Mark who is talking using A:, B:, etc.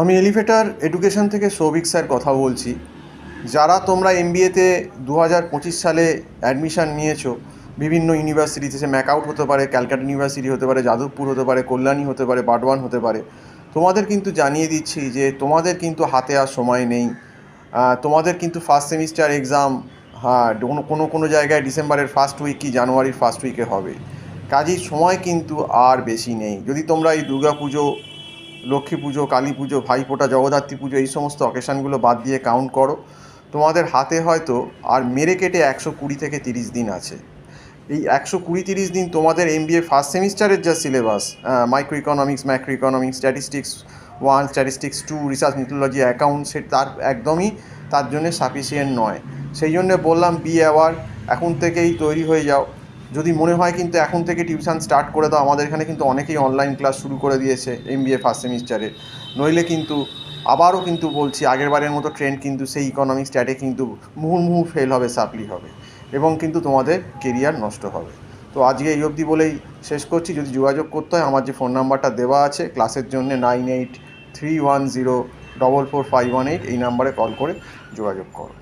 A: আমি elevator education থেকে Souvik sir কথা বলছি। যারা তোমরা এমবিএতে 2025 সালে অ্যাডমিশান নিয়েছো বিভিন্ন ইউনিভার্সিটিতে, সে ম্যাকআউট হতে পারে, ক্যালকাটা ইউনিভার্সিটি হতে পারে, যাদবপুর হতে পারে, কল্যাণী হতে পারে, বার্ডওয়ান হতে পারে, তোমাদের কিন্তু জানিয়ে দিচ্ছি যে তোমাদের কিন্তু হাতে আর সময় নেই। তোমাদের কিন্তু ফার্স্ট সেমিস্টার এক্সাম কোনো জায়গায় ডিসেম্বরের ফার্স্ট উইক কি জানুয়ারির ফার্স্ট উইকে হবে। কাজেই সময় কিন্তু আর বেশি নেই। যদি তোমরা এই দুর্গা পুজো, লক্ষ্মী পুজো, কালী পুজো, ভাইফোঁটা, জগদ্ধাত্রী পুজো এই সমস্ত অকেশানগুলো বাদ দিয়ে কাউন্ট করো, তোমাদের হাতে হয়তো আর মেরে কেটে 120 থেকে 30 দিন আছে। এই 120-30 দিন তোমাদের এমবিএ ফার্স্ট সেমিস্টারের যা syllabus, micro economics, macro economics, statistics 1, statistics 2, research methodology, account, সে তার একদমই তার জন্যে সাফিসিয়েন্ট নয়। সেই জন্যে বললাম বি অ্যাওয়ার, এখন থেকেই তৈরি হয়ে যাও। যদি মনে হয় কিন্তু এখন থেকে টিউশন স্টার্ট করে দাও, আমাদের এখানে কিন্তু অনেকেই অনলাইন ক্লাস শুরু করে দিয়েছে এমবিএ ফার্স্ট সেমিস্টারে। নইলে কিন্তু আবারও কিন্তু বলছি, আগেরবারের মতো ট্রেন্ড কিন্তু সেই ইকোনমিক্স স্ট্যাটে কিন্তু মুহুর্মুহু ফেল হবে, সাপ্লি হবে এবং কিন্তু তোমাদের কেরিয়ার নষ্ট হবে। তো আজকে এই অবধি বলেই শেষ করছি। যদি যোগাযোগ করতে হয়, আমার যে ফোন নাম্বারটা দেওয়া আছে ক্লাসের জন্য 9831044518, এই নাম্বারে কল করে যোগাযোগ করো।